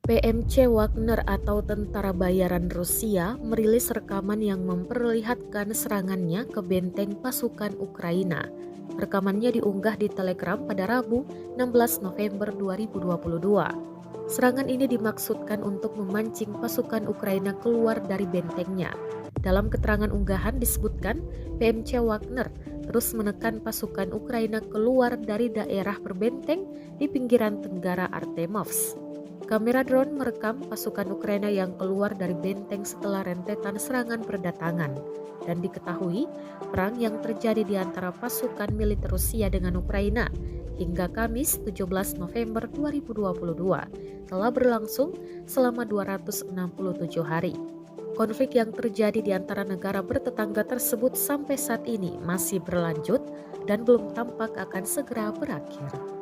PMC Wagner atau tentara bayaran Rusia merilis rekaman yang memperlihatkan serangannya ke benteng pasukan Ukraina. Rekamannya diunggah di Telegram pada Rabu 16 November 2022. Serangan ini dimaksudkan untuk memancing pasukan Ukraina keluar dari bentengnya. Dalam keterangan unggahan disebutkan PMC Wagner terus menekan pasukan Ukraina keluar dari daerah berbenteng di pinggiran Tenggara Artemovsk. Kamera drone merekam pasukan Ukraina yang keluar dari benteng setelah rentetan serangan berdatangan. Dan diketahui, perang yang terjadi di antara pasukan militer Rusia dengan Ukraina hingga Kamis 17 November 2022 telah berlangsung selama 267 hari. Konflik yang terjadi di antara negara bertetangga tersebut sampai saat ini masih berlanjut dan belum tampak akan segera berakhir.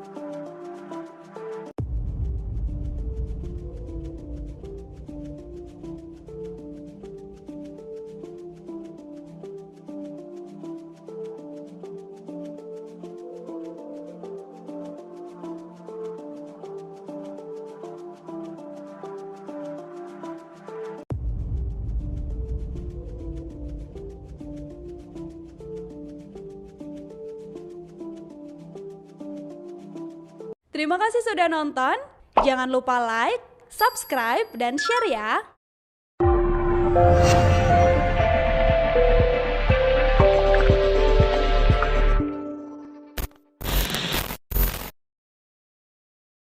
Terima kasih sudah nonton. Jangan lupa like, subscribe, dan share ya.